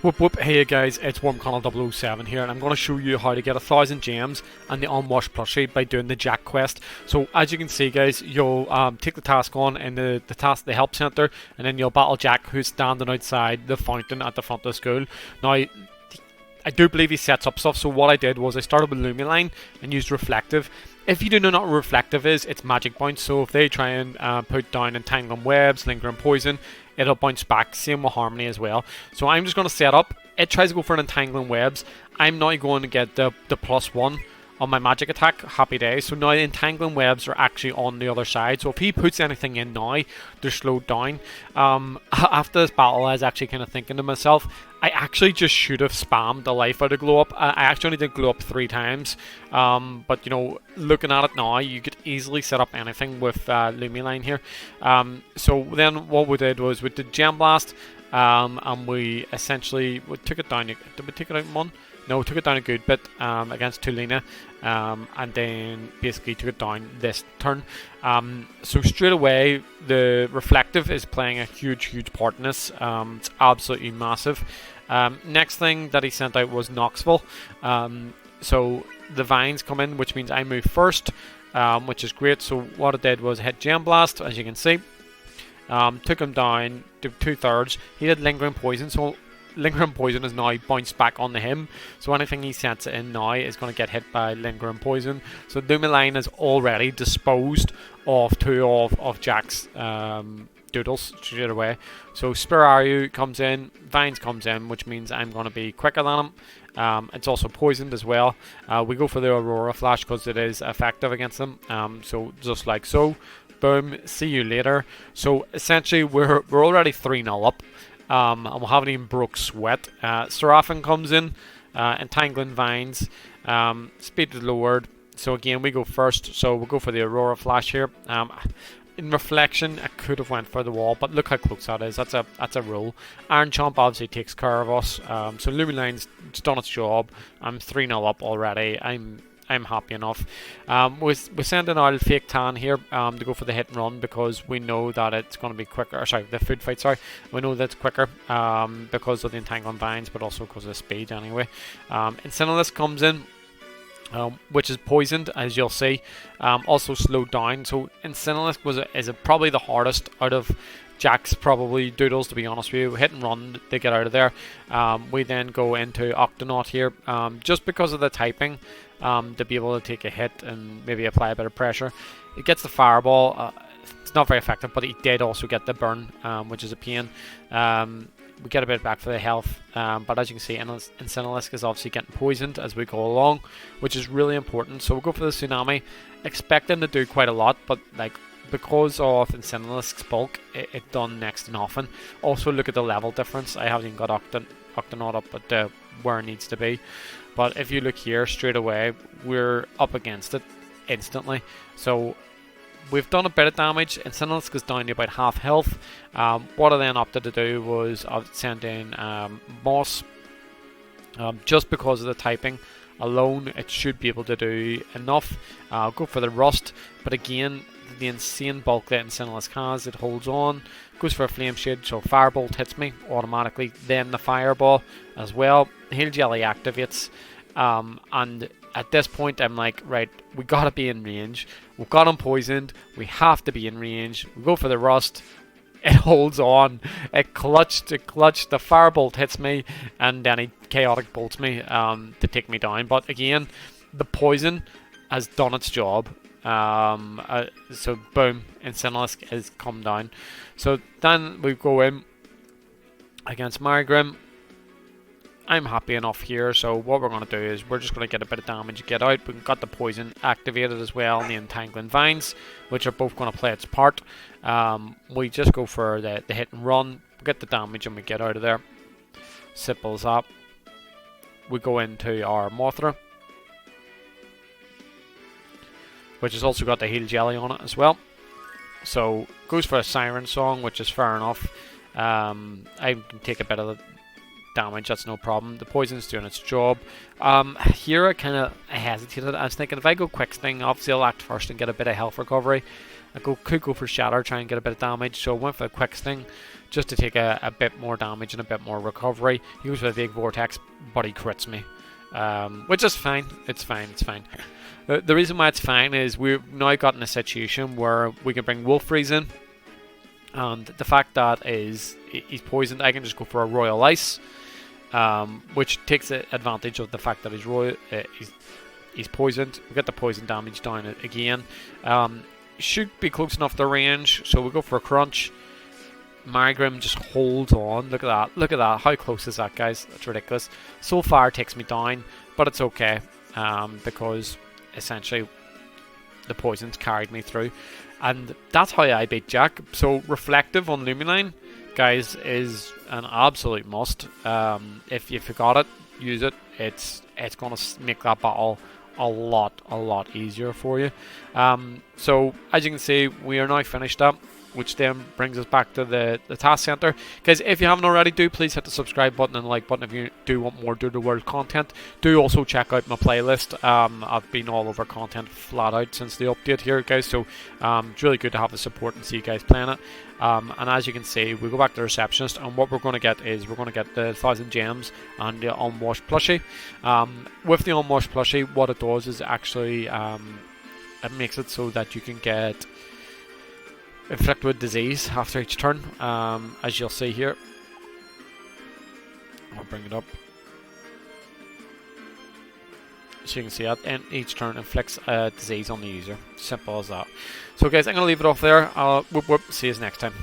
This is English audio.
Whoop whoop, hey guys, it's WormConnell007 here, and I'm going to show you how to get 1,000 gems and the unwashed plushie by doing the Jack quest. So as you can see guys, you'll take the task on in the help center, and then you'll battle Jack, who's standing outside the fountain at the front of the school. Now, I do believe he sets up stuff, so what I did was I started with Lumiline and used Reflective. If you do not know what Reflective is, it's magic bounce, so if they try and put down entangling webs, lingering poison, it'll bounce back. Same with Harmony as well. So I'm just going to set up. It tries to go for an entangling webs. I'm now going to get the +1 on my magic attack. Happy days. So now the entangling webs are actually on the other side. So if he puts anything in now, they're slowed down. After this battle, I was actually kind of thinking to myself, I actually just should have spammed the life out of glow up. I actually only did glow up 3 times. But you know, looking at it now, you could easily set up anything with Lumiline here. So then what we did was we did Gem Blast, and we essentially took it down. Did we take it out in one? No, we took it down a good bit against Tulina, and then basically took it down this turn. So straight away, the Reflective is playing a huge part in this. It's absolutely massive. Next thing that he sent out was Knoxville. So the vines come in, which means I move first, which is great. So what I did was hit Gem Blast, as you can see. Took him down to 2/3. He did lingering poison, so lingering poison is now bounced back onto him. So anything he sets it in now is going to get hit by lingering poison. So Lumiline is already disposed of 2 of Jack's Doodles straight away. So Spiraru comes in, Vines comes in, which means I'm going to be quicker than him. It's also poisoned as well. We go for the Aurora Flash because it is effective against them. So just like so. Boom, see you later. So essentially we're already 3-0 up, and we haven't even broke sweat. Seraphin comes in, entangling vines, speed is lowered. So again we go first, so we'll go for the Aurora Flash here. In reflection, I could have went for the wall, but look how close that is. That's a roll. Iron Chomp obviously takes care of us. So Lumiline's done its job. I'm 3-0 up already. I'm happy enough. We're sending out Fake Tan here to go for the hit and run because we know that it's going to be quicker. Sorry, the food fight. Sorry, we know that it's quicker because of the entangling vines, but also because of the speed anyway. Incineroar comes in, which is poisoned, as you'll see. Also slowed down. So Incineroar is probably the hardest out of Jack's probably Doodles, to be honest with you. Hit and run, they get out of there. We then go into Octonaut here, just because of the typing, to be able to take a hit and maybe apply a bit of pressure. It gets the fireball. It's not very effective, but he did also get the burn, which is a pain. We get a bit back for the health, but as you can see, Incineroar is obviously getting poisoned as we go along, which is really important. So we'll go for the Tsunami, expecting to do quite a lot, but like, because of Incineroar's bulk, it done next to nothing. Also look at the level difference. I haven't even got Octonaut up at where it needs to be. But if you look here, straight away, we're up against it instantly. So we've done a bit of damage. Incineroar goes down to about half health. What I then opted to do was send in Moss. Just because of the typing alone, it should be able to do enough. Go for the Rust, but again, the insane bulk that Incineroar has, it holds on, goes for a Flame Shade, so Firebolt hits me automatically, then the Fireball as well. Hail Jelly activates, and at this point I'm like, right, we gotta be in range. We've got him poisoned, we have to be in range. We go for the Rust, it holds on, it clutched, the Firebolt hits me, and then he Chaotic Bolts me to take me down. But again, the poison has done its job. So boom, Incineroar has come down. So then we go in against Marigrim. I'm happy enough here, so what we're going to do is we're just going to get a bit of damage, get out. We've got the poison activated as well, and the entangling vines, which are both going to play its part. We just go for the hit and run, get the damage, and we get out of there. Sipples up. We go into our Mothra, which has also got the Heal Jelly on it as well. So goes for a Siren Song, which is fair enough. I can take a bit of the damage, that's no problem. The poison's doing its job. Here I hesitated. I was thinking if I go Quick Sting, obviously I'll act first and get a bit of health recovery. could go for shatter, try and get a bit of damage. So I went for a quick sting just to take a bit more damage and a bit more recovery. He goes for a big vortex, but he crits me. Which is fine. It's fine. The reason why it's fine is we've now got in a situation where we can bring Wolf Freeze in, and the fact that is he's poisoned, I can just go for a Royal Ice, which takes advantage of the fact that he's poisoned. We get the poison damage down again. Should be close enough to range, so we go for a crunch. Margrim just holds on. Look at that. How close is that, guys? That's ridiculous. So far it takes me down, but it's okay, because essentially the poisons carried me through, and that's how I beat Jack. So reflective on Luminine, guys, is an absolute must. If you forgot it, use it. It's gonna make that battle a lot easier for you. So as you can see, we are now finished up, which then brings us back to the task center. Guys, if you haven't already, do please hit the subscribe button and like button if you do want more Doodle World content. Do also check out my playlist. I've been all over content flat out since the update here, guys, so it's really good to have the support and see you guys playing it. And as you can see, we go back to the receptionist, and what we're going to get is we're going to get the 1000 gems and the unwashed plushie. With the unwashed plushie, what it does is actually it makes it so that you can get inflict with disease after each turn, as you'll see here. I'll bring it up so you can see that, and each turn inflicts a disease on the user. Simple as that. So guys, I'm going to leave it off there. See you next time.